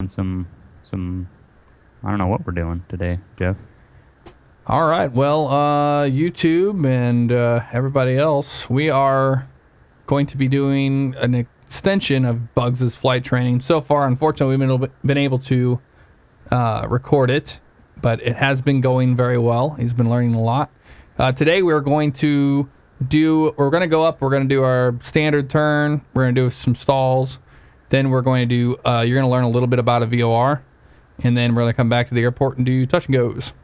some I don't know what we're doing today, Jeff. All right. Well, YouTube and everybody else, we are going to be doing an extension of Bugs' flight training. So far, unfortunately, we've been able to record it, but it has been going very well. He's been learning a lot. Today, we're going to go up. We're going to do our standard turn. We're going to do some stalls. Then we're going to do, you're going to learn a little bit about a VOR. And then we're going to come back to the airport and do touch and goes.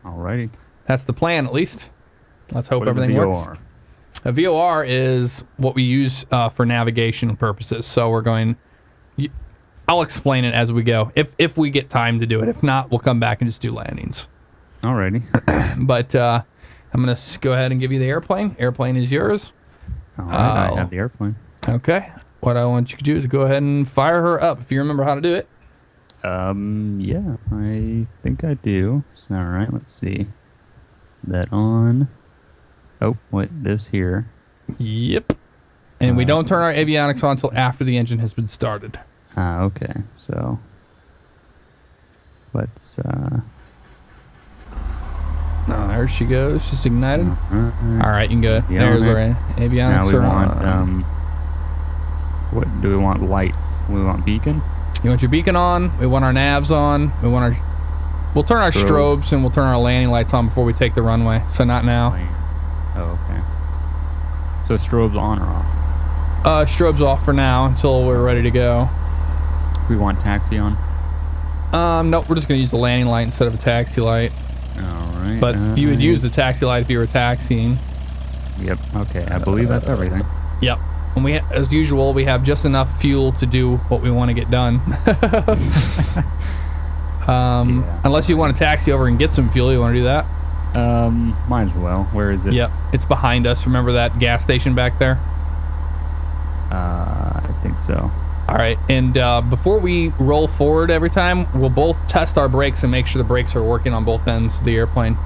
Alrighty. That's the plan, at least. Let's hope What is everything a VOR? works. A VOR is what we use for navigation purposes. So we're going... I'll explain it as we go. If we get time to do it. If not, we'll come back and just do landings. Alrighty. But I'm going to go ahead and give you the airplane. Airplane is yours. Alright, I have the airplane. Okay. What I want you to do is go ahead and fire her up if you remember how to do it. Yeah, I think I do. Alright, let's see. That on. Oh, wait, this here. Yep. And we don't turn our avionics on until after the engine has been started. Okay, so let's Oh, there she goes. She's ignited. All right, you can go. There's our avionics. Now we want what do we want? Lights. We want beacon. You want your beacon on. We want our navs on. We'll turn our strobes and we'll turn our landing lights on before we take the runway. So not now. Oh, okay. So strobes on or off? Strobes off for now until we're ready to go. We want taxi on. Nope. We're just gonna use the landing light instead of a taxi light. All right. But you would use the taxi light if you were taxiing. Yep. Okay. I believe that's everything. Yep. And we, as usual, we have just enough fuel to do what we want to get done. Unless you want to taxi over and get some fuel, you want to do that? Might as well. Where is it? Yep, it's behind us. Remember that gas station back there? I think so. All right, and before we roll forward every time, we'll both test our brakes and make sure the brakes are working on both ends of the airplane.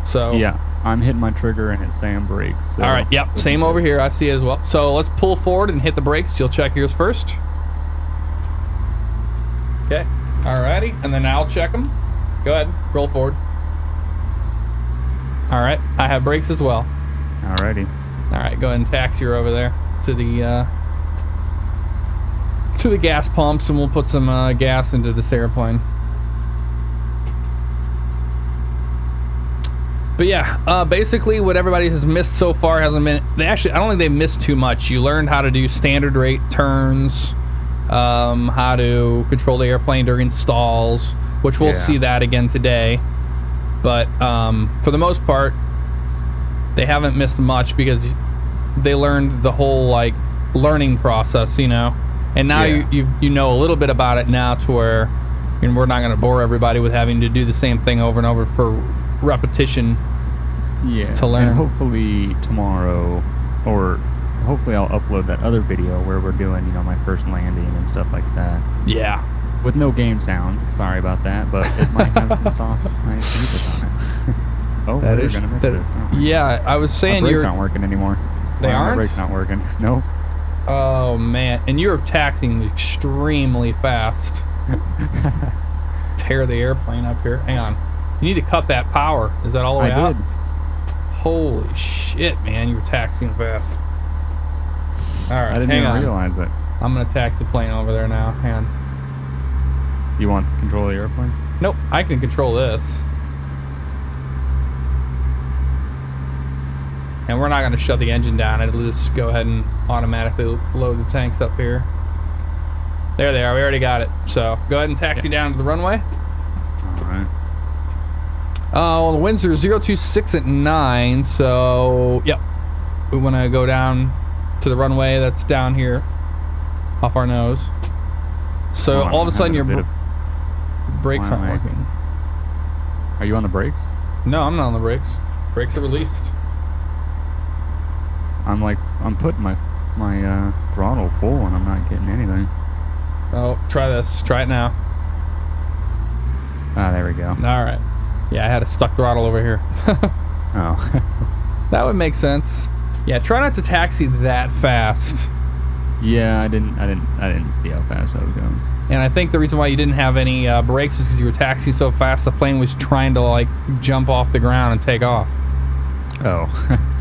So yeah, I'm hitting my trigger and it's saying brakes. So all right, yep, same over here. I see it as well. So let's pull forward and hit the brakes. You'll check yours first. Okay, all righty, and then I'll check them. Go ahead, roll forward. All right, I have brakes as well. Alrighty. All right, go ahead and taxi her over there to the gas pumps, and we'll put some gas into this airplane. But yeah, basically what everybody has missed so far hasn't been... I don't think they've missed too much. You learned how to do standard rate turns, how to control the airplane during stalls, which we'll see that again today. But for the most part, they haven't missed much because they learned the whole learning process, you know. And now you know a little bit about it now to where, and we're not going to bore everybody with having to do the same thing over and over for repetition. Yeah. To learn. And hopefully tomorrow, or hopefully I'll upload that other video where we're doing, you know, my first landing and stuff like that. Yeah. With no game sound. Sorry about that, but it might have some soft music on it. Oh, we're gonna miss this. Oh. Yeah, I was saying my brakes aren't working anymore. They aren't? My brakes not working. No. Oh man, and you're taxiing extremely fast. Tear the airplane up here. Hang on. You need to cut that power. Is that all the way out? I did. Holy shit, man, you were taxiing fast. All right, I didn't even realize it. I'm gonna taxi the plane over there now. Hang on. You want control of the airplane? Nope, I can control this. And we're not going to shut the engine down. It'll just go ahead and automatically load the tanks up here. There they are. We already got it. So go ahead and taxi down to the runway. All right. Well, the winds are 026 at 9. So, yep. We want to go down to the runway that's down here off our nose. So all of a sudden your brakes aren't working. Are you on the brakes? No, I'm not on the brakes. Brakes are released. I'm putting my throttle full and I'm not getting anything. Oh, try this. Try it now. Ah, there we go. All right. Yeah, I had a stuck throttle over here. Oh. That would make sense. Yeah, try not to taxi that fast. Yeah, I didn't see how fast I was going. And I think the reason why you didn't have any brakes is because you were taxiing so fast. The plane was trying to like jump off the ground and take off. Oh,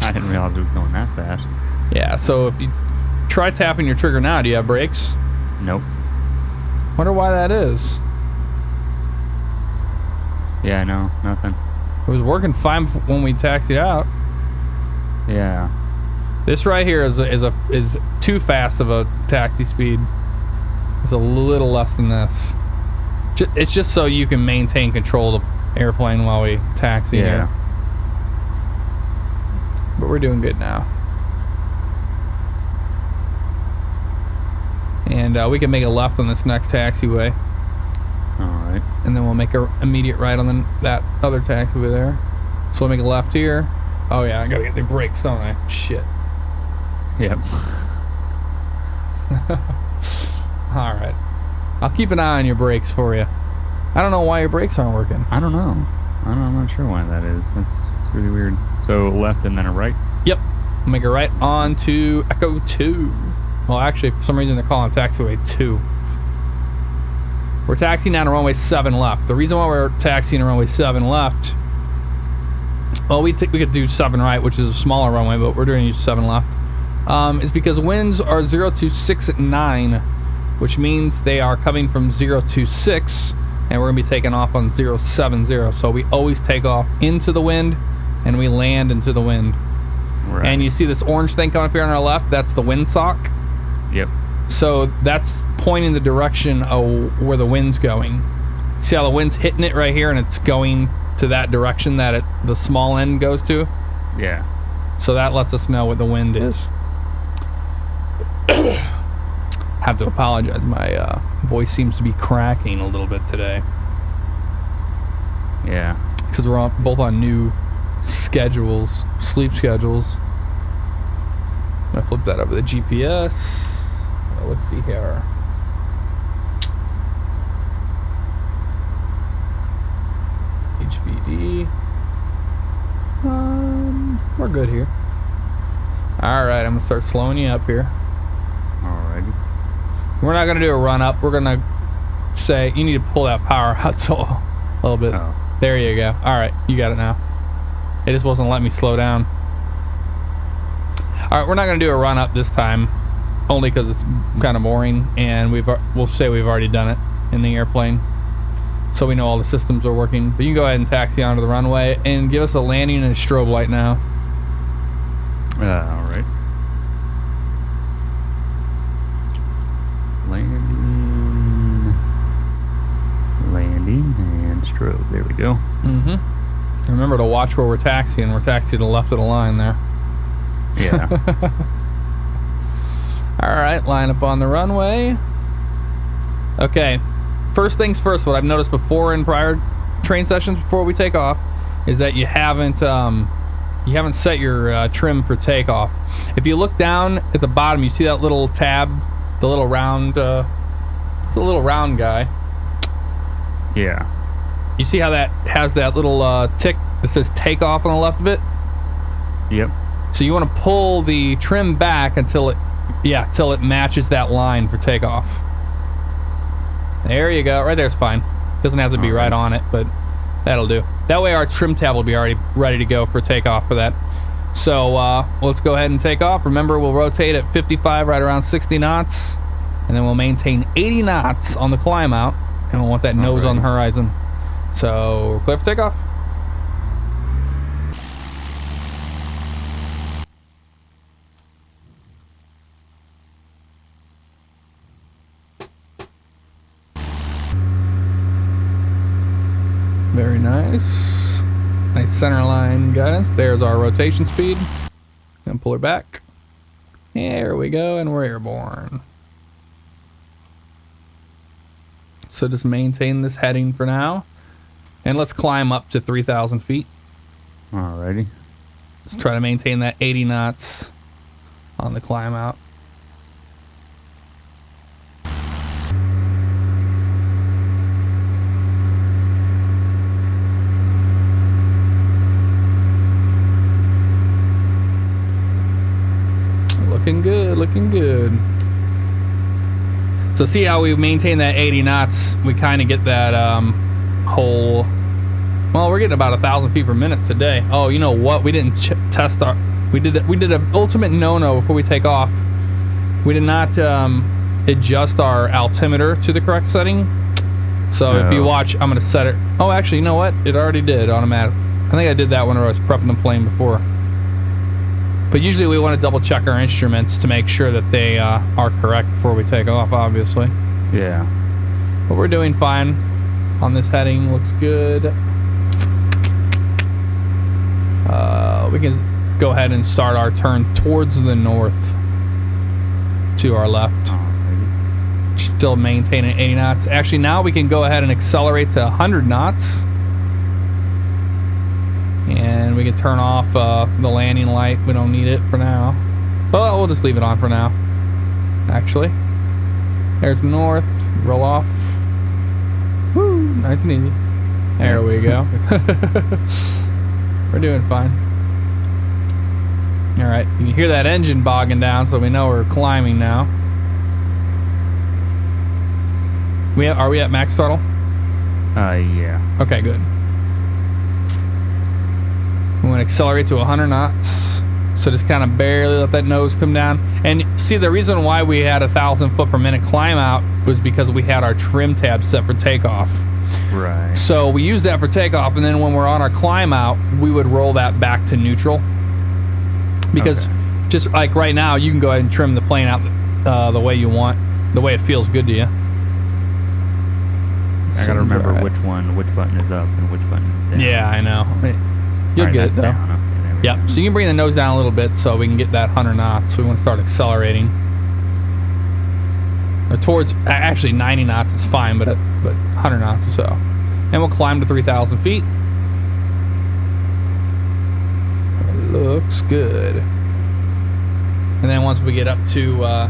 I didn't realize it was going that fast. Yeah, so if you try tapping your trigger now, do you have brakes? Nope. Wonder why that is. Yeah, no, nothing. It was working fine when we taxied out. Yeah. This right here is too fast of a taxi speed. It's a little less than this. It's just so you can maintain control of the airplane while we taxi here. But we're doing good now. And we can make a left on this next taxiway. Alright. And then we'll make an immediate right on that other taxiway there. So we'll make a left here. Oh yeah, I gotta get the brakes, don't I? Shit. Yep. Alright. I'll keep an eye on your brakes for you. I don't know why your brakes aren't working. I don't know. I'm not sure why that is. It's really weird. So left and then a right? Yep. Make a right on to Echo 2. Well, actually, for some reason they're calling it taxiway 2. We're taxiing down to runway 7 left. The reason why we're taxiing to runway 7 left, well, we could do 7 right, which is a smaller runway, but we're doing 7 left, is because winds are 0 to 6 at 9, which means they are coming from 0 to 6, and we're going to be taking off on 070. So we always take off into the wind, and we land into the wind. Right. And you see this orange thing coming up here on our left? That's the windsock. Yep. So that's pointing the direction of where the wind's going. See how the wind's hitting it right here, and it's going to that direction that the small end goes to? Yeah. So that lets us know what the wind is. Have to apologize. My voice seems to be cracking a little bit today. Yeah. Because we're both on new schedules, sleep schedules. I'm going to flip that over the GPS. Let's see here. HVD. We're good here. Alright, I'm going to start slowing you up here. Alrighty. We're not going to do a run up. We're going to say, you need to pull that power out so a little bit. Oh. There you go. Alright, you got it now. It just wasn't letting me slow down. Alright, we're not going to do a run up this time. Only because it's kind of boring, and we'll say we've already done it in the airplane. So we know all the systems are working. But you can go ahead and taxi onto the runway and give us a landing and a strobe light now. Alright. Landing and strobe. There we go. Mm-hmm. Remember to watch where we're taxiing. We're taxiing to the left of the line there. Yeah. Alright, line up on the runway. Okay. First things first, what I've noticed before in prior train sessions before we take off is that you haven't set your trim for takeoff. If you look down at the bottom, you see that little tab, the little round guy. Yeah. You see how that has that little tick that says takeoff on the left of it? Yep. So you want to pull the trim back until it matches that line for takeoff. There you go. Right there's fine. Doesn't have to be right on it, but that'll do. That way our trim tab will be already ready to go for takeoff for that. So let's go ahead and take off. Remember, we'll rotate at 55, right around 60 knots, and then we'll maintain 80 knots on the climb out, and we'll want that nose on the horizon. So we're clear for takeoff. Very nice. Nice center line guidance. There's our rotation speed. Gonna pull her back. There we go, and we're airborne. So just maintain this heading for now. And let's climb up to 3,000 feet. Alrighty. Let's try to maintain that 80 knots on the climb out. Looking good, looking good. So see how we maintain that 80 knots? We kind of get that whole. Well, we're getting about 1,000 feet per minute today. Oh, you know what? We didn't test our. We did an ultimate no-no before we take off. We did not adjust our altimeter to the correct setting. So if you watch, I'm gonna set it. Oh, actually, you know what? It already did automatic. I think I did that when I was prepping the plane before. But usually we want to double check our instruments to make sure that they are correct before we take off, obviously. Yeah. But we're doing fine on this heading. Looks good. We can go ahead and start our turn towards the north to our left. Alrighty. Still maintaining 80 knots. Actually, now we can go ahead and accelerate to 100 knots. And we can turn off the landing light. We don't need it for now. Well, we'll just leave it on for now. Actually. There's north. Roll off. Woo! Nice and easy. There we go. We're doing fine. Alright. You can hear that engine bogging down, so we know we're climbing now. Are we at max throttle? Yeah. Okay, good. We want to accelerate to 100 knots. So just kind of barely let that nose come down. And see, the reason why we had 1,000 foot per minute climb out was because we had our trim tab set for takeoff. Right. So we used that for takeoff, and then when we're on our climb out, we would roll that back to neutral. Because just like right now, you can go ahead and trim the plane out the way you want, the way it feels good to you. I gotta remember which button is up and which button is down. Yeah, I know. You'll Right, get it that's though. down. Okay, there we Yep. go. So you can bring the nose down a little bit so we can get that 100 knots. So we want to start accelerating. Or towards actually 90 knots is fine, but 100 knots or so. And we'll climb to 3,000 feet. Looks good. And then once we get up to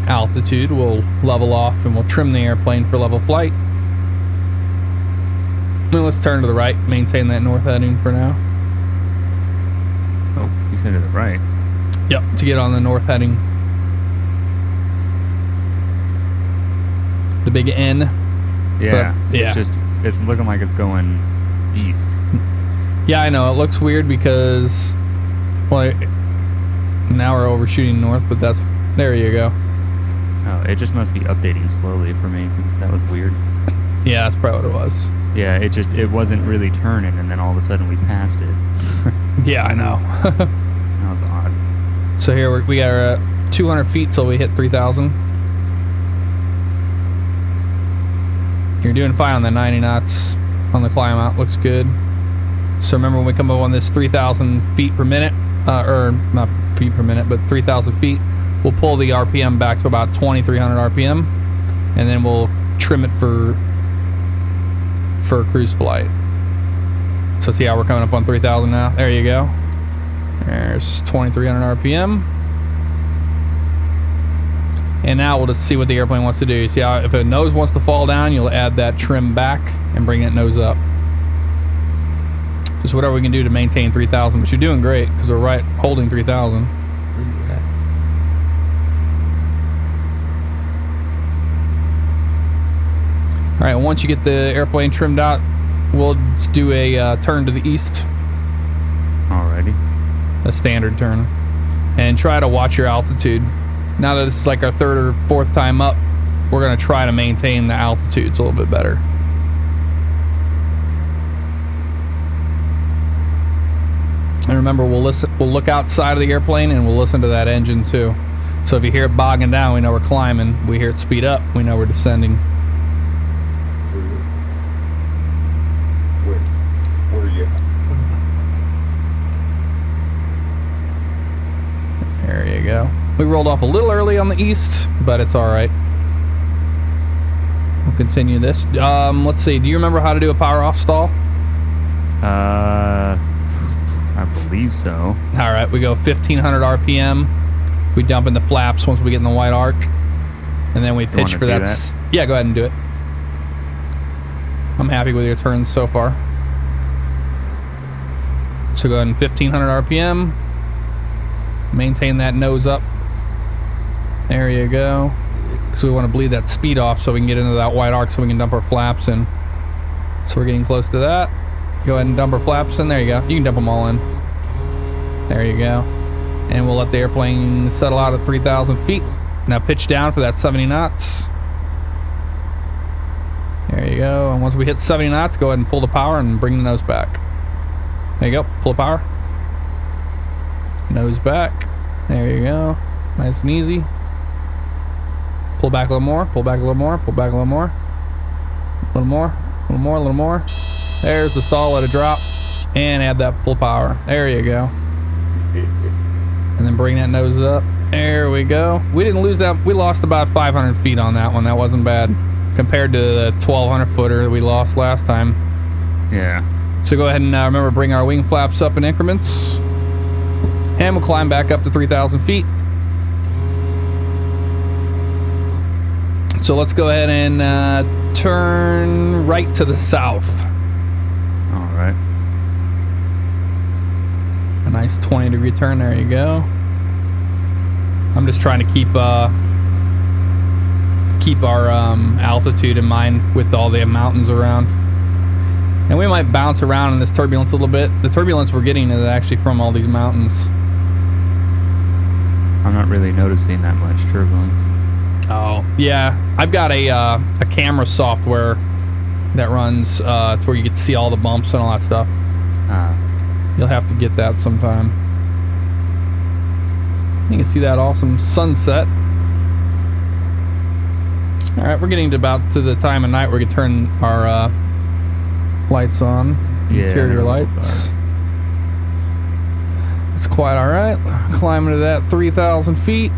altitude, we'll level off and we'll trim the airplane for level flight. Then let's turn to the right, maintain that north heading for now. Oh, you said to the right. Yep, to get on the north heading. The big N. Yeah. But, yeah. It's looking like it's going east. Yeah, I know. It looks weird because, well, now we're overshooting north, but there you go. Oh, it just must be updating slowly for me. That was weird. Yeah, that's probably what it was. Yeah, it wasn't really turning, and then all of a sudden we passed it. Yeah, I know. That was odd. So here we got 200 feet till we hit 3,000. You're doing fine on the 90 knots on the climb out. Looks good. So remember when we come up on this 3,000 feet per minute, or not feet per minute, but 3,000 feet, we'll pull the RPM back to about 2,300 RPM, and then we'll trim it for cruise flight. So see how we're coming up on 3,000 now? There you go. There's 2,300 RPM. And now we'll just see what the airplane wants to do. See how if a nose wants to fall down, you'll add that trim back and bring that nose up. Just whatever we can do to maintain 3,000. But you're doing great because we're right holding 3,000. All right, once you get the airplane trimmed out, we'll do a turn to the east. Alrighty. A standard turn. And try to watch your altitude. Now that this is like our third or fourth time up, we're going to try to maintain the altitudes a little bit better. And remember, we'll look outside of the airplane and we'll listen to that engine too. So if you hear it bogging down, we know we're climbing. We hear it speed up, we know we're descending. Where are you? There you go. We rolled off a little early on the east, but it's all right. We'll continue this. Let's see. Do you remember how to do a power off stall? I believe so. All right. We go 1,500 RPM. We dump in the flaps once we get in the white arc, and then we pitch for that. Yeah, go ahead and do it. I'm happy with your turns so far. So go ahead and 1,500 RPM. Maintain that nose up. There you go. because we want to bleed that speed off so we can get into that wide arc so we can dump our flaps in. So we're getting close to that. Go ahead and dump our flaps in. There you go. You can dump them all in. There you go. And we'll let the airplane settle out at 3,000 feet. Now pitch down for that 70 knots. There you go. And once we hit 70 knots, go ahead and pull the power and bring the nose back. There you go. Pull the power. Nose back. There you go. Nice and easy. Pull back a little more. Pull back a little more. Pull back a little more. A little more. A little more. A little more. There's the stall. Let it drop. And add that full power. There you go. And then bring that nose up. There we go. We didn't lose that. We lost about 500 feet on that one. That wasn't bad compared to the 1,200 footer that we lost last time. Yeah. So go ahead and remember, bring our wing flaps up in increments. And we'll climb back up to 3,000 feet. So let's go ahead and turn right to the south. All right. A nice 20-degree turn. There you go. I'm just trying to keep our altitude in mind with all the mountains around. And we might bounce around in this turbulence a little bit. The turbulence we're getting is actually from all these mountains. I'm not really noticing that much turbulence. Oh, yeah. I've got a camera software that runs to where you get to see all the bumps and all that stuff. You'll have to get that sometime. You can see that awesome sunset. All right, we're getting to about to the time of night where we can turn our lights on. Yeah, Interior lights. It's quite all right. Climbing to that 3,000 feet.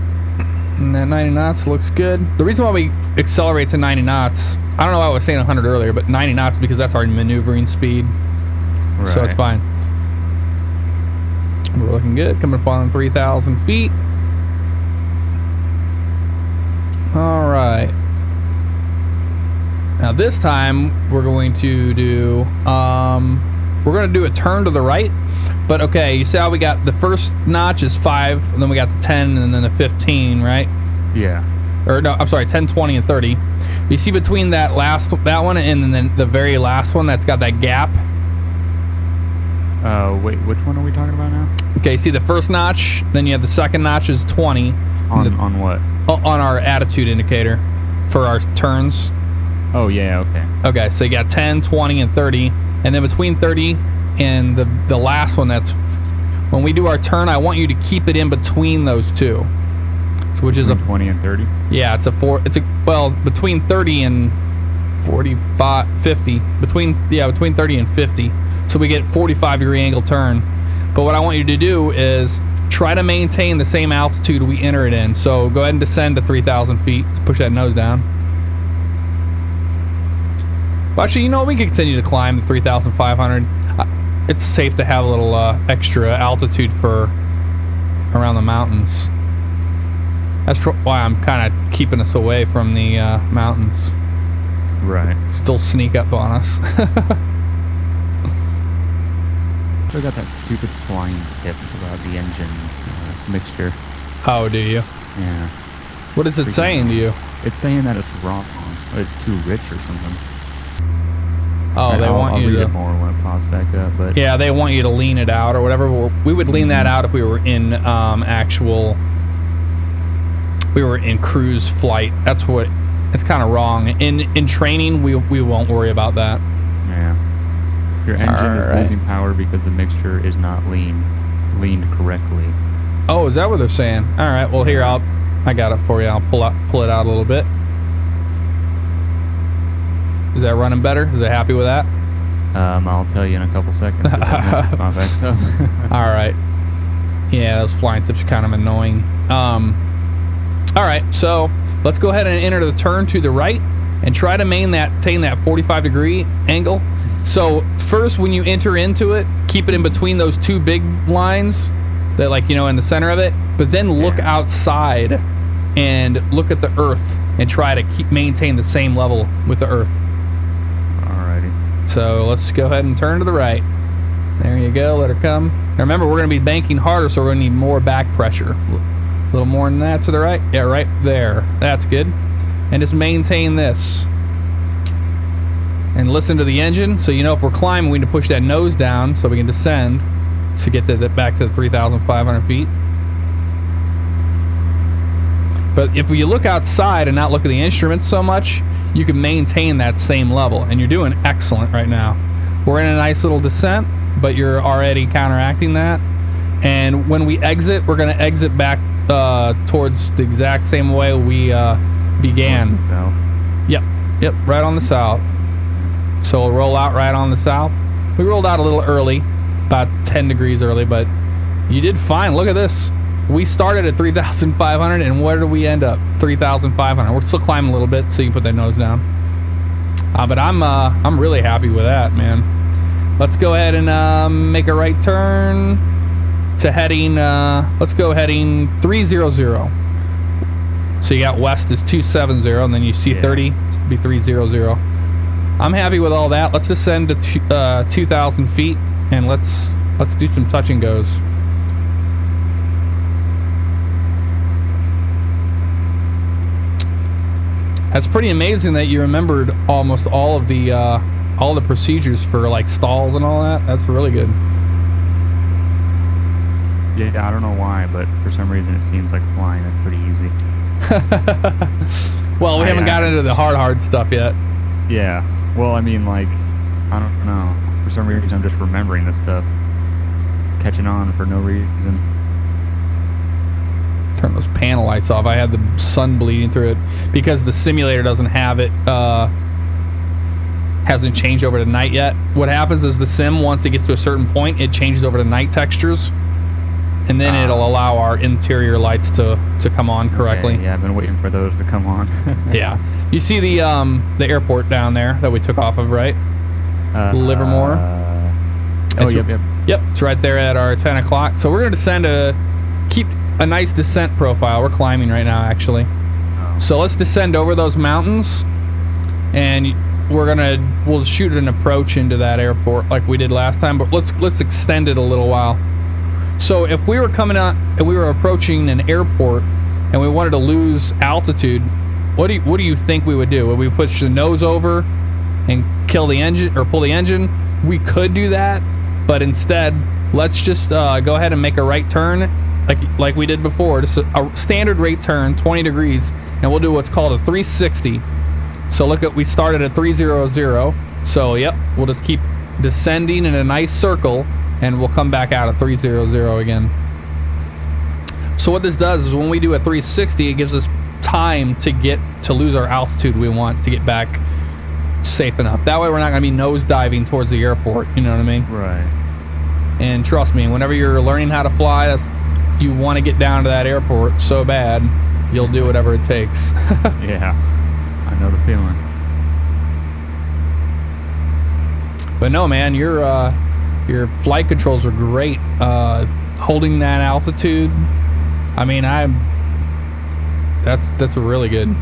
And that 90 knots looks good. The reason why we accelerate to 90 knots, I don't know why I was saying 100 earlier, but 90 knots is because that's our maneuvering speed. Right. So it's fine. We're looking good. Coming up on 3,000 feet. All right. Now this time we're going to do a turn to the right. But okay, you see how we got the first notch is 5, and then we got the 10, and then the 15, right? Yeah. Or no, I'm sorry, 10, 20, and 30. You see between that one and then the very last one that's got that gap? Wait, which one are we talking about now? Okay, see the first notch, then you have the second notch is 20. On what? On our attitude indicator for our turns. Oh, yeah, okay. Okay, so you got 10, 20, and 30. And then between 30 and the last one, that's when we do our turn, I want you to keep it in between those two. So, which is a 20 and 30? Yeah, well, between 30 and 45, 50. Between 30 and 50. So we get 45-degree angle turn. But what I want you to do is try to maintain the same altitude we enter it in. So go ahead and descend to 3,000 feet. Let's push that nose down. Well, actually, you know what? We can continue to climb to 3,500. It's safe to have a little extra altitude for around the mountains. That's why I'm kind of keeping us away from the mountains. Right. Still sneak up on us. I got that stupid flying tip about the engine mixture. Oh, do you? Yeah. What is it saying to you? It's saying that it's wrong. It's too rich or something. Oh, they want you to... I'll read it more when it pops back up, but... Yeah, they want you to lean it out or whatever. We would lean that out if we were in we were in cruise flight. That's what... It's kind of wrong. In training, we won't worry about that. Yeah. Your engine is losing power because the mixture is not leaned correctly. Oh, is that what they're saying? All right. Well, here I got it for you. I'll pull it out a little bit. Is that running better? Is it happy with that? I'll tell you in a couple seconds. If I mess up. All right. Yeah, those flying tips are kind of annoying. All right, so let's go ahead and enter the turn to the right and try to maintain that 45-degree angle. So first, when you enter into it, keep it in between those two big lines that, like, you know, in the center of it. But then look outside and look at the Earth and try to maintain the same level with the Earth. Alrighty. So let's go ahead and turn to the right. There you go. Let her come. Now remember, we're going to be banking harder, so we're going to need more back pressure. A little more than that to the right. Yeah, right there. That's good. and just maintain this. And listen to the engine, so you know if we're climbing, we need to push that nose down so we can descend to get to back to 3,500 feet. But if you look outside and not look at the instruments so much, you can maintain that same level, and you're doing excellent right now. We're in a nice little descent, but you're already counteracting that. And when we exit, we're going to exit back towards the exact same way we began. South. Yep, right on the south. So we'll roll out right on the south. We rolled out a little early, about 10 degrees early, but you did fine. Look at this. We started at 3,500, and where did we end up? 3,500. We're still climbing a little bit, so you can put that nose down. But I'm really happy with that, man. Let's go ahead and make a right turn to heading. Let's go heading 300. So you got west is 270, and then you see 30. It'd be 300. I'm happy with all that. Let's descend to 2,000 feet, and let's do some touch and goes. That's pretty amazing that you remembered almost all the procedures for like stalls and all that. That's really good. Yeah, I don't know why, but for some reason it seems like flying is pretty easy. Well, we haven't got into the hard stuff yet. Yeah. Well, I mean, like, I don't know. For some reason, I'm just remembering this stuff. Catching on for no reason. Turn those panel lights off. I had the sun bleeding through it because the simulator doesn't have it, hasn't changed over to night yet. What happens is the sim, once it gets to a certain point, it changes over to night textures, and then it'll allow our interior lights to come on correctly. Okay, yeah, I've been waiting for those to come on. Yeah. You see the airport down there that we took off of, right? Livermore. Yep. Yep, it's right there at our 10 o'clock. So we're going to descend keep a nice descent profile. We're climbing right now, actually. Oh. So let's descend over those mountains, and we'll shoot an approach into that airport like we did last time, but let's extend it a little while. So if we were coming out and we were approaching an airport and we wanted to lose altitude, what do you think we would do? Would we push the nose over and kill the engine or pull the engine? We could do that, but instead, let's just go ahead and make a right turn like we did before. Just a standard rate turn, 20 degrees, and we'll do what's called a 360. So we started at 300. So yep, we'll just keep descending in a nice circle, and we'll come back out at 300 again. So what this does is when we do a 360, it gives us time to lose our altitude we want to get back safe enough. That way we're not going to be nose diving towards the airport, you know what I mean? Right. And trust me, whenever you're learning how to fly, you want to get down to that airport so bad, you'll do whatever it takes. Yeah, I know the feeling. But no, man, your flight controls are great. Holding that altitude, I mean, that's really good.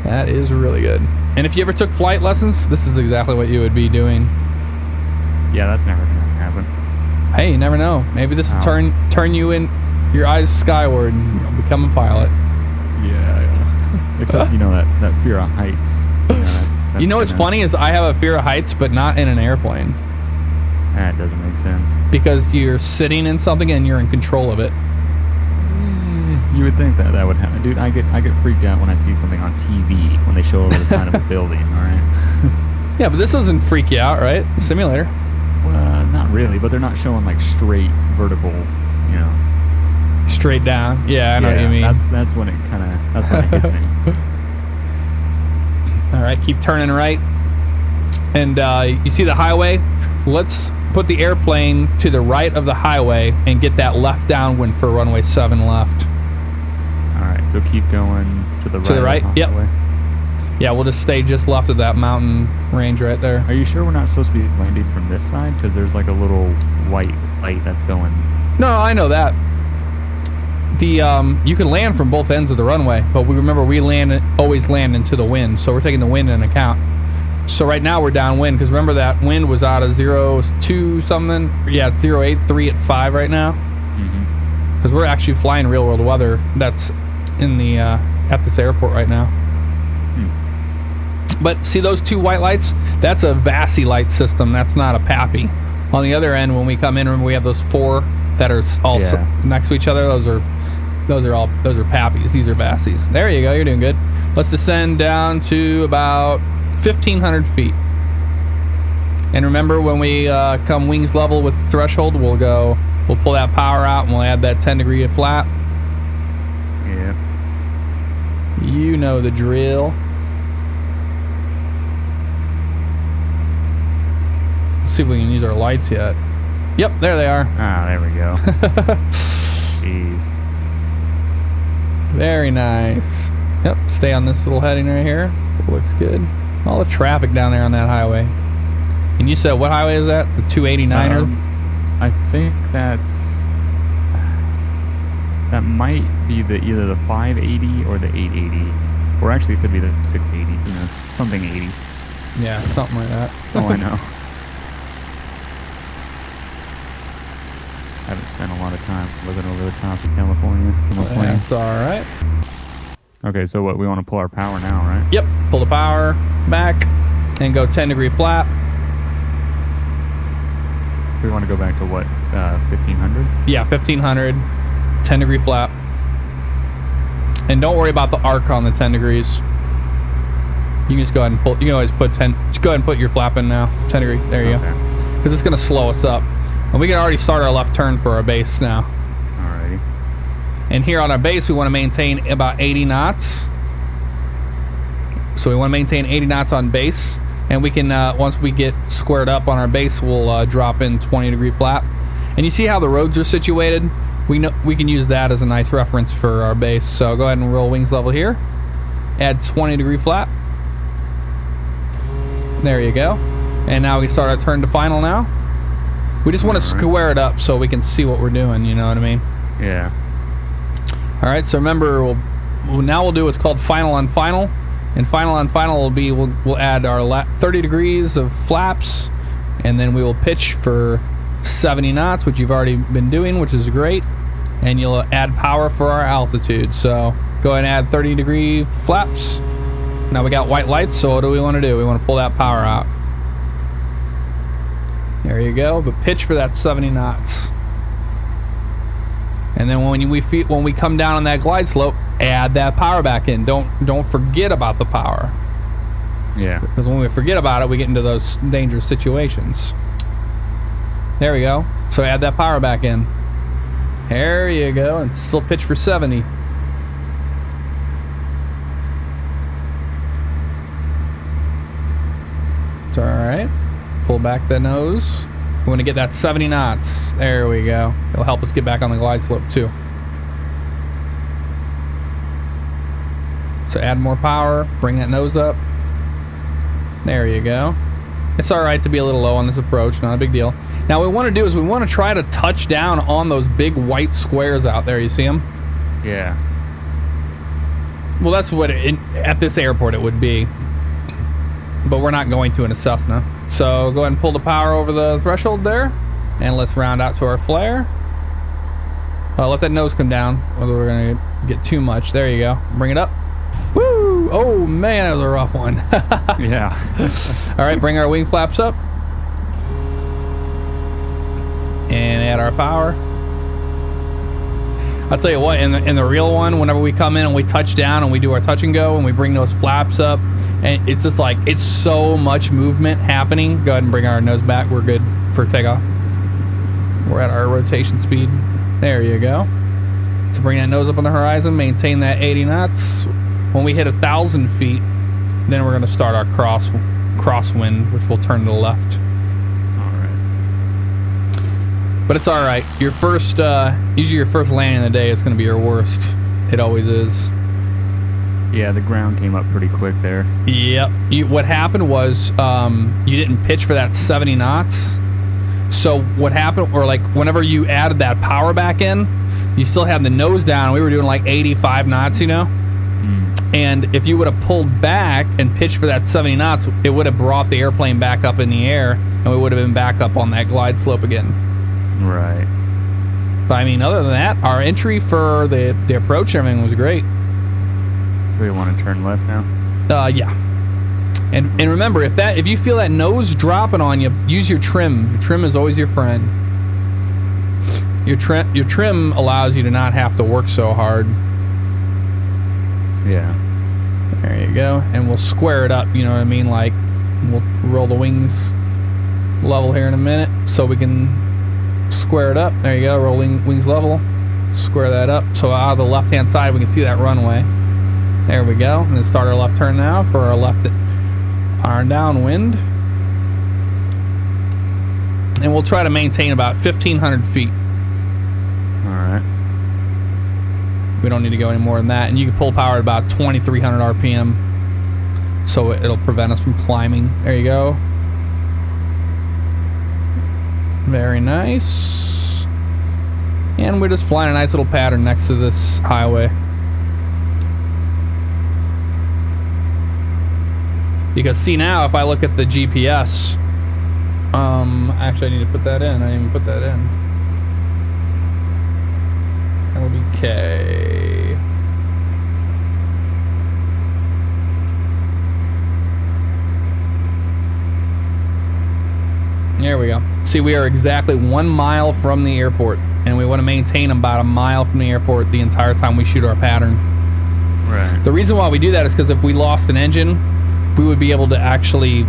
That is really good. And if you ever took flight lessons, this is exactly what you would be doing. Yeah, that's never gonna happen. Hey, you never know. Maybe this will turn you in your eyes skyward and you'll become a pilot. Yeah. Except that fear of heights. That's What's funny is I have a fear of heights, but not in an airplane. That doesn't make sense. Because you're sitting in something and you're in control of it. You would think that would happen. Dude, I get freaked out when I see something on TV when they show over the side of a building, alright? Yeah, but this doesn't freak you out, right? Simulator. Well, not really, but they're not showing like straight vertical, Straight down. Yeah, I know what you mean. That's when it hits me. Alright, keep turning right. And you see the highway? Let's put the airplane to the right of the highway and get that left downwind for runway 7 left. Alright, so keep going to the right. To the right? Yep. Yeah, we'll just stay just left of that mountain range right there. Are you sure we're not supposed to be landing from this side? Because there's like a little white light that's going... No, I know that. You can land from both ends of the runway, but we always land into the wind, so we're taking the wind into account. So right now we're downwind, because remember that wind was out of 0.2 something? Yeah, it's 0.83 at 5 right now. Mm-hmm. because we're actually flying real world weather that's in the at this airport right now. But see those 2 white lights? That's a VASI light system. That's not a PAPI. On the other end, when we come in, remember we have those 4 that are all next to each other. Those are PAPIs. These are VASIs. There you go. You're doing good. Let's descend down to about 1,500 feet. And remember, when we come wings level with threshold, we'll pull that power out and we'll add that 10-degree flap. Yeah. You know the drill. Let's see if we can use our lights yet. Yep, there they are. Ah, there we go. Jeez. Very nice. Yep, stay on this little heading right here. Looks good. All the traffic down there on that highway. And you said, what highway is that? The 289er? I think that might be either the 580 or the 880. Or actually, it could be the 680. You know, something 80. Yeah, something like that. That's all I know. I haven't spent a lot of time living over the top of California from a plane. That's all right. Okay, so what, we want to pull our power now, right? Yep, pull the power back and go 10-degree flap. We want to go back to what, 1,500? Yeah, 1,500, 10-degree flap. And don't worry about the arc on the 10 degrees. You can just go ahead and pull, you can always put 10, just go ahead and put your flap in now, 10 degrees, there you go. Because it's going to slow us up. And we can already start our left turn for our base now. Alrighty. And here on our base, we want to maintain about 80 knots. So we want to maintain 80 knots on base. And we can, once we get squared up on our base, we'll drop in 20-degree flap. And you see how the roads are situated? We can use that as a nice reference for our base. So go ahead and roll wings level here. Add 20-degree flap. There you go. And now we start our turn to final now. We just want to square it up so we can see what we're doing, you know what I mean? Yeah. All right, so remember, now we'll do what's called final on final. And final on final will be, we'll add our 30 degrees of flaps, and then we will pitch for 70 knots, which you've already been doing, which is great. And you'll add power for our altitude. So go ahead and add 30-degree flaps. Now we got white lights, so what do we want to do? We want to pull that power out. There you go, but pitch for that 70 knots. And then when we come down on that glide slope, add that power back in. Don't forget about the power. Yeah. Because when we forget about it, we get into those dangerous situations. There we go. So add that power back in. There you go, and still pitch for 70. It's all right. Pull back the nose. We want to get that 70 knots. There we go. It'll help us get back on the glide slope too. So add more power. Bring that nose up. There you go. It's all right to be a little low on this approach. Not a big deal. Now what we want to do is we want to try to touch down on those big white squares out there. You see them? Yeah. Well, that's what at this airport it would be. But we're not going to in a Cessna. So go ahead and pull the power over the threshold there. And let's round out to our flare. Let that nose come down, or we're going to get too much. There you go. Bring it up. Woo! Oh, man, that was a rough one. Yeah. All right, bring our wing flaps up. And add our power. I'll tell you what, in the real one, whenever we come in and we touch down and we do our touch and go and we bring those flaps up, and it's just like, it's so much movement happening. Go ahead and bring our nose back. We're good for takeoff. We're at our rotation speed. There you go. So bring that nose up on the horizon, maintain that 80 knots. When we hit 1,000 feet, then we're going to start our crosswind, which will turn to the left. But it's all right. Your first, usually your first landing of the day is going to be your worst. It always is. Yeah, the ground came up pretty quick there. Yep. What happened was you didn't pitch for that 70 knots. So what happened, or like whenever you added that power back in, you still had the nose down. We were doing like 85 knots, you know? And if you would have pulled back and pitched for that 70 knots, it would have brought the airplane back up in the air, and we would have been back up on that glide slope again. Right. But I mean, other than that, our entry for the approach, everything was great. So we want to turn left now? Yeah. And remember, if you feel that nose dropping on you, use your trim. Your trim is always your friend. Your trim allows you to not have to work so hard. Yeah. There you go. And we'll square it up, you know what I mean? Like, we'll roll the wings level here in a minute so we can square it up. There you go. Rolling wings level. Square that up. So out of the left-hand side, we can see that runway. There we go. And then start our left turn now for our left iron downwind. And we'll try to maintain about 1,500 feet. All right. We don't need to go any more than that. And you can pull power at about 2,300 RPM. So it'll prevent us from climbing. There you go. Very nice. And we're just flying a nice little pattern next to this highway. Because see now, if I look at the GPS, actually I need to put that in. I didn't even put that in. That'll be K. There we go. See, we are exactly 1 mile from the airport, and we want to maintain about a mile from the airport the entire time we shoot our pattern. Right. The reason why we do that is because if we lost an engine, we would be able to actually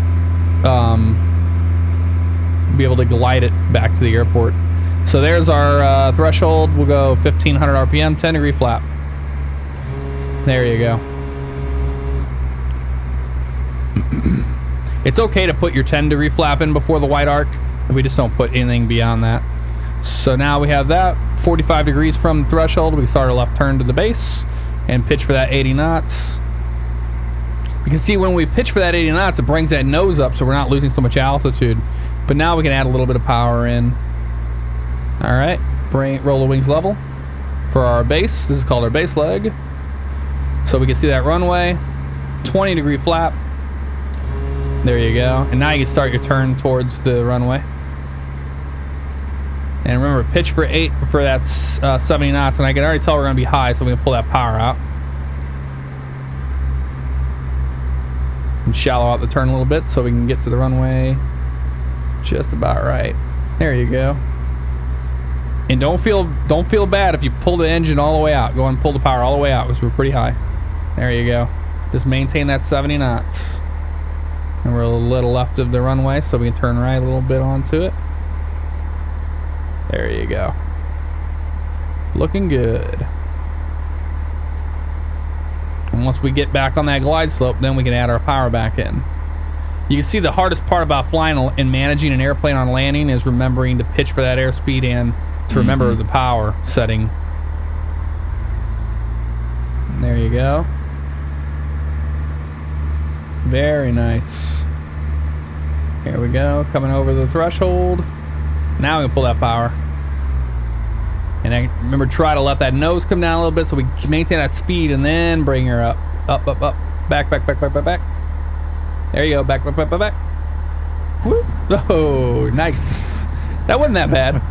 be able to glide it back to the airport. So there's our threshold. We'll go 1,500 RPM, 10 degree flap. There you go. It's okay to put your 10 degree flap in before the white arc. We just don't put anything beyond that. So now we have that 45 degrees from the threshold. We start our left turn to the base and pitch for that 80 knots. You can see when we pitch for that 80 knots, it brings that nose up so we're not losing so much altitude. But now we can add a little bit of power in. All right, roll the wings level for our base. This is called our base leg. So we can see that runway, 20 degree flap. There you go. And now you can start your turn towards the runway. And remember, pitch for 8 for that 70 knots. And I can already tell we're going to be high, so we can pull that power out. And shallow out the turn a little bit so we can get to the runway just about right. There you go. And don't feel bad if you pull the engine all the way out. Go and pull the power all the way out because we're pretty high. There you go. Just maintain that 70 knots. And we're a little left of the runway, so we can turn right a little bit onto it. There you go. Looking good. And once we get back on that glide slope, then we can add our power back in. You can see the hardest part about flying and managing an airplane on landing is remembering to pitch for that airspeed and to remember the power setting. There you go. Very nice. Here we go, coming over the threshold. Now we can pull that power. And I remember, try to let that nose come down a little bit so we can maintain that speed and then bring her up. Up, up, up. Back, back, back, back, back, back. There you go, back, back, back, back, back. Whoop. Oh, nice. That wasn't that bad.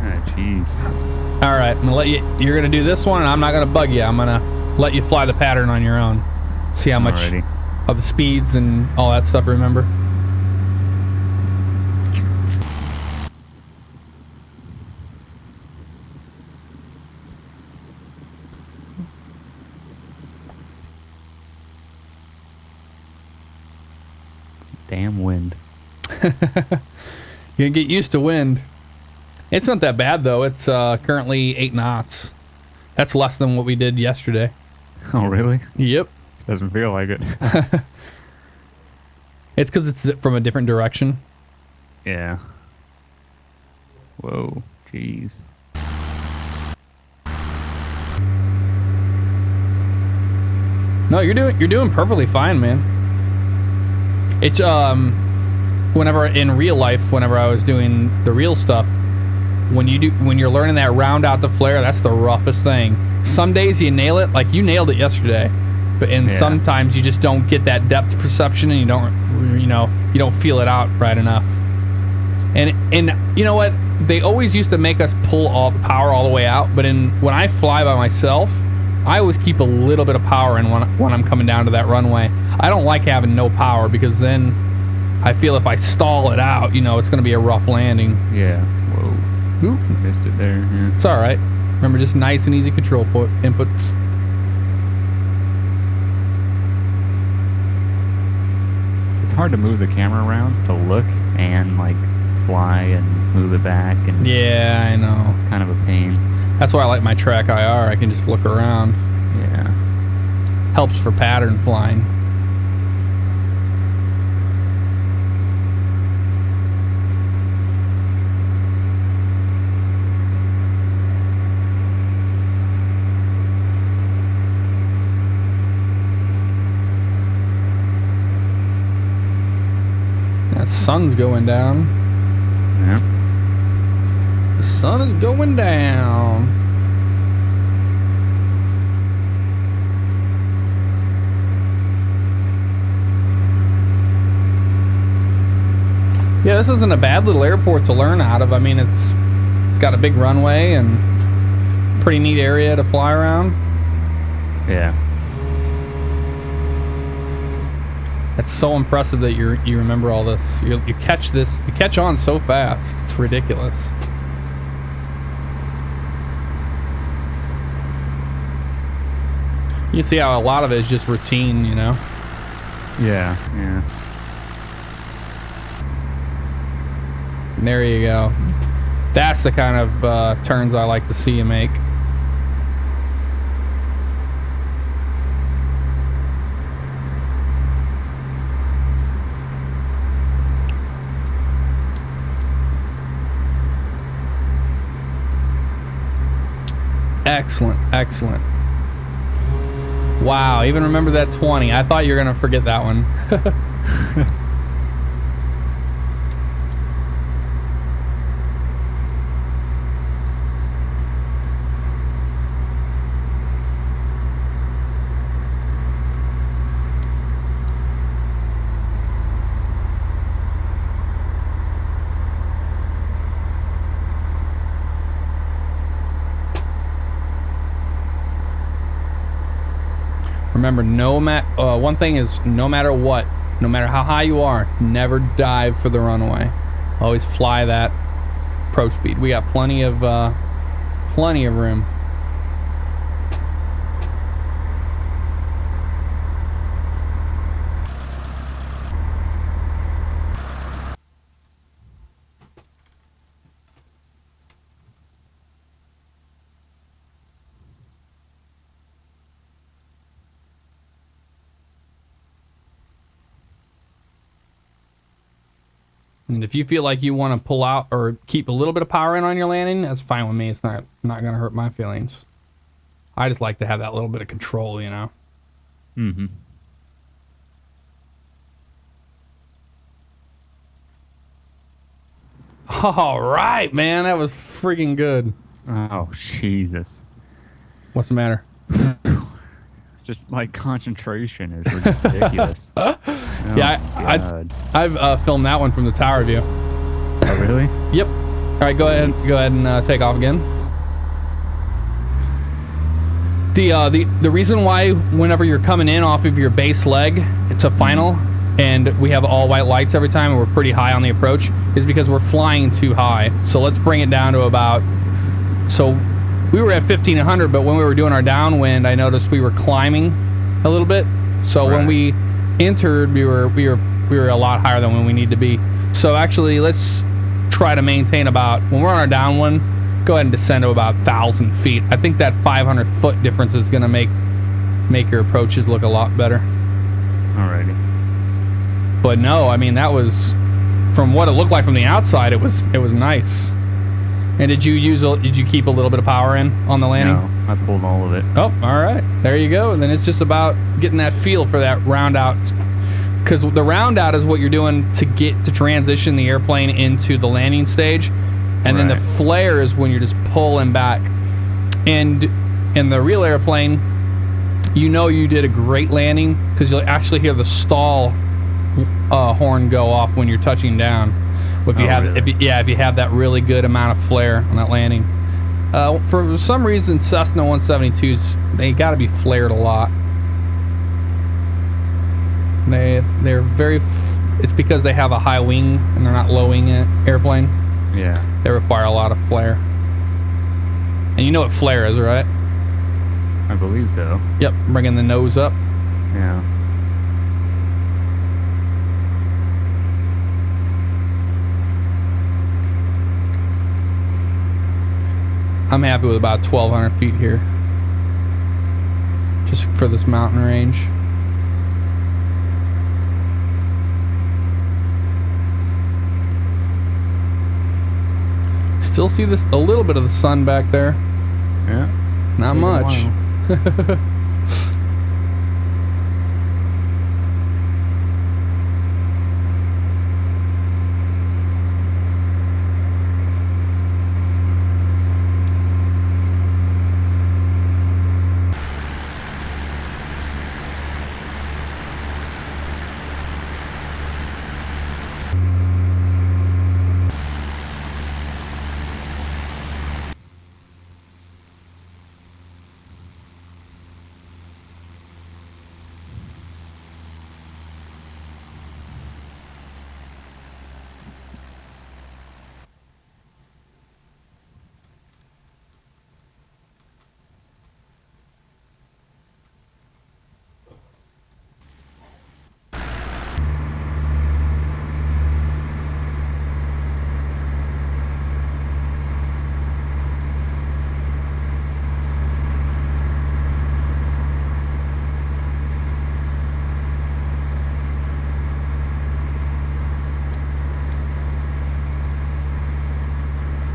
Oh, jeez. All right, I'm gonna let you, you're gonna do this one and I'm not gonna bug you. I'm gonna let you fly the pattern on your own. See how much of the speeds and all that stuff remember. Damn wind. You're gonna get used to wind. It's not that bad though. It's currently 8 knots. That's less than what we did yesterday. Oh, really? Yep. Doesn't feel like it. It's because it's from a different direction. Yeah. Whoa, jeez. No, you're doing perfectly fine, man. It's whenever in real life, whenever I was doing the real stuff, when you're learning that round out the flare, that's the roughest thing. Some days you nail it, like you nailed it yesterday, but sometimes you just don't get that depth perception and you don't feel it out right enough. And you know what? they always used to make us pull all the power all the way out, but when I fly by myself, I always keep a little bit of power in when I'm coming down to that runway. I don't like having no power because then I feel if I stall it out, you know, it's going to be a rough landing. Yeah. Whoa. Oop. Missed it there. Yeah. It's all right. Remember, just nice and easy control inputs. It's hard to move the camera around to look and like fly and move it back, and yeah, I know. It's kind of a pain. That's why I like my track IR. I can just look around. Yeah. Helps for pattern flying. That sun's going down. Yeah. The sun is going down. Yeah, this isn't a bad little airport to learn out of. I mean, it's got a big runway and pretty neat area to fly around. Yeah. It's so impressive that you remember all this. You catch on so fast. It's ridiculous. You see how a lot of it is just routine, you know? Yeah, yeah. And there you go. That's the kind of turns I like to see you make. Excellent, excellent. Wow, even remember that 20. I thought you were going to forget that one. Remember, one thing is, no matter what, no matter how high you are, never dive for the runway. Always fly that approach speed. We got plenty of room. And if you feel like you want to pull out or keep a little bit of power in on your landing, that's fine with me. It's not going to hurt my feelings. I just like to have that little bit of control, you know? Mm-hmm. All right, man. That was freaking good. Oh, Jesus. What's the matter? Just my concentration is ridiculous. Oh, yeah, I've filmed that one from the tower view. Oh, really? Yep. All right, go ahead and take off again. The reason why whenever you're coming in off of your base leg to final, and we have all white lights every time and we're pretty high on the approach, is because we're flying too high. So let's bring it down to about, so we were at 1500, but when we were doing our downwind, I noticed we were climbing a little bit. So when we entered, we were a lot higher than when we need to be. So actually, let's try to maintain about, when we're on our downwind, go ahead and descend to about 1,000 feet. I think that 500 foot difference is going to make your approaches look a lot better. Alrighty. But no, I mean, that was, from what it looked like from the outside, it was nice. And did you keep a little bit of power in on the landing? No, I pulled all of it. Oh, all right. There you go. And then it's just about getting that feel for that round out. Because the round out is what you're doing to transition the airplane into the landing stage. And then the flare is when you're just pulling back. And in the real airplane, you did a great landing because you'll actually hear the stall horn go off when you're touching down. If you have, really? if you have that really good amount of flare on that landing. For some reason, Cessna 172s, they got to be flared a lot. They're very. It's because they have a high wing and they're not low wing airplane. Yeah. They require a lot of flare. And you know what flare is, right? I believe so. Yep, bringing the nose up. Yeah. I'm happy with about 1,200 feet here. Just for this mountain range. Still see this a little bit of the sun back there. Yeah. Not much.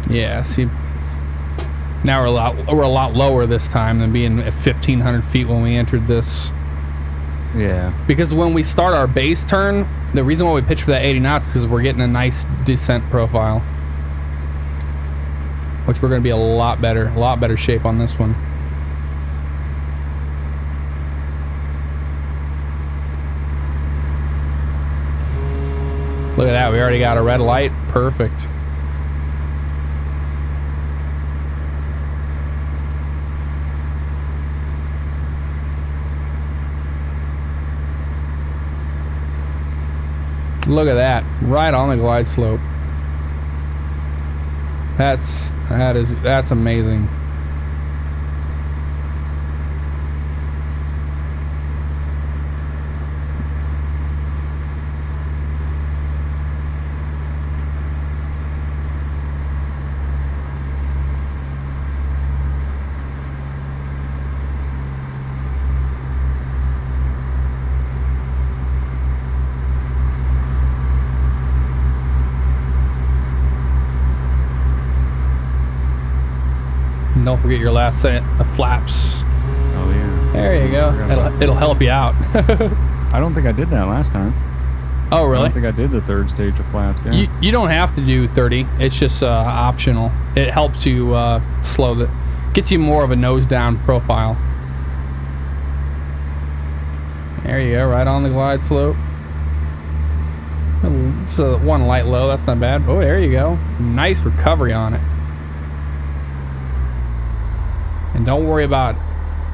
Yeah, see, now we're a lot lower this time than being at 1,500 feet when we entered this. Yeah. Because when we start our base turn, the reason why we pitch for that 80 knots is because we're getting a nice descent profile, which we're going to be a lot better shape on this one. Look at that, we already got a red light. Perfect. Look at that, right on the glide slope. That's amazing. And don't forget your last set of flaps. Oh yeah. There you go. It'll help you out. I don't think I did that last time. Oh really? I don't think I did the third stage of flaps. Yeah. You don't have to do 30. It's just optional. It helps you gets you more of a nose down profile. There you go, right on the glide slope. So one light low, that's not bad. Oh, there you go. Nice recovery on it. And don't worry about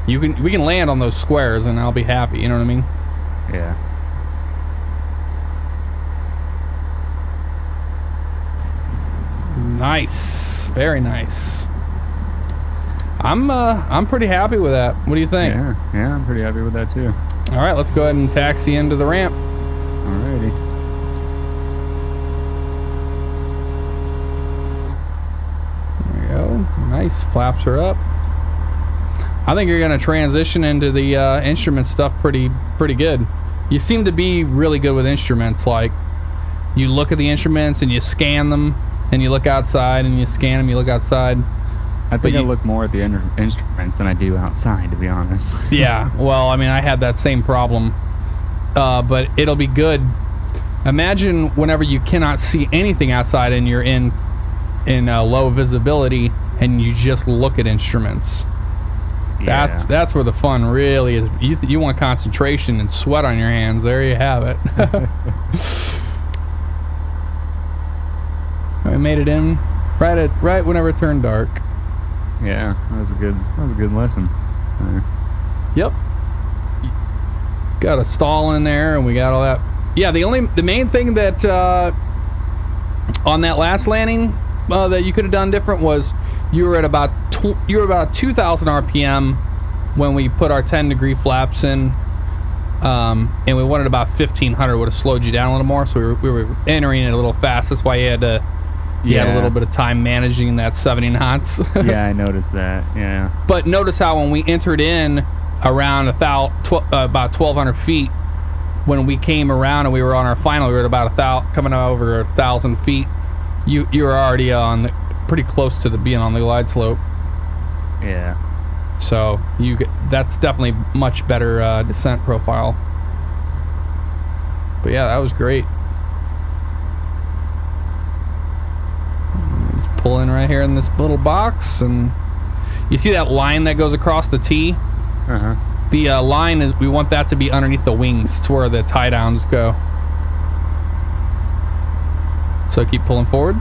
we can land on those squares and I'll be happy, you know what I mean? Yeah. Nice. Very nice. I'm pretty happy with that. What do you think? Yeah, I'm pretty happy with that too. All right, let's go ahead and taxi into the ramp. Alrighty. There we go. Nice. Flaps are up. I think you're going to transition into the instrument stuff pretty good. You seem to be really good with instruments. Like, you look at the instruments and you scan them, and you look outside and you scan them, you look outside. I think I look more at the instruments than I do outside, to be honest. Yeah, well, I mean, I had that same problem. But it'll be good. Imagine whenever you cannot see anything outside and you're in low visibility and you just look at instruments. Yeah. That's where the fun really is. You want concentration and sweat on your hands. There you have it. made it in right whenever it turned dark. Yeah, that was a good lesson. Yep. Got a stall in there, and we got all that. Yeah, the main thing that on that last landing that you could have done different was you were at about 2,000 RPM when we put our 10-degree flaps in, and we wanted about 1,500. Would have slowed you down a little more, so we were entering it a little fast. That's why you had a little bit of time managing that 70 knots. Yeah, I noticed that. Yeah. But notice how when we entered in around about 1,200 feet, when we came around and we were on our final, we were at about coming over 1,000 feet. You were already pretty close to being on the glide slope. Yeah. So that's definitely much better descent profile. But yeah, that was great. Just pull in right here in this little box, and you see that line that goes across the T? Uh-huh. The line is, we want that to be underneath the wings. It's where the tie downs go. So keep pulling forward.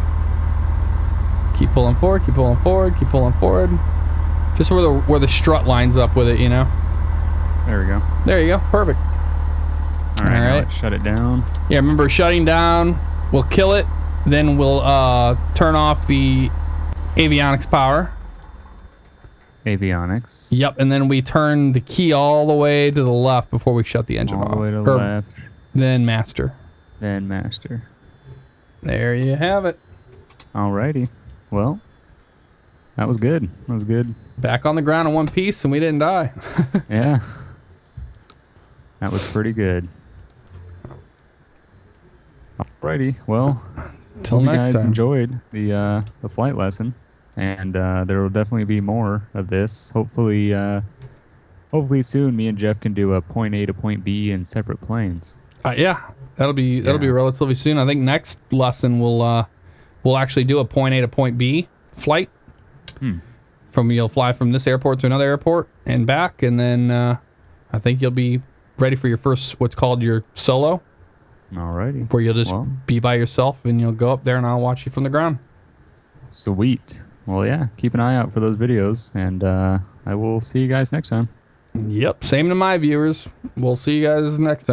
Keep pulling forward, keep pulling forward, keep pulling forward. Just where the strut lines up with it, you know? There we go. There you go. Perfect. All right. Now let's shut it down. Yeah, remember shutting down. We'll kill it. Then we'll turn off the avionics power. Avionics. Yep, and then we turn the key all the way to the left before we shut the engine off. All the way to the left. Then master. Then master. There you have it. Alrighty. Well, that was good. That was good. Back on the ground in one piece, and we didn't die. Yeah. That was pretty good. Alrighty. Well, Till hope next you guys time. enjoyed the flight lesson, and there will definitely be more of this. Hopefully soon, me and Jeff can do a point A to point B in separate planes. Yeah, that'll be relatively soon. I think next lesson we'll actually do a point A to point B flight. You'll fly from this airport to another airport and back, and then I think you'll be ready for your first what's called your solo. Alrighty. Where you'll just be by yourself, and you'll go up there, and I'll watch you from the ground. Sweet. Well, yeah. Keep an eye out for those videos, and I will see you guys next time. Yep. Same to my viewers. We'll see you guys next time.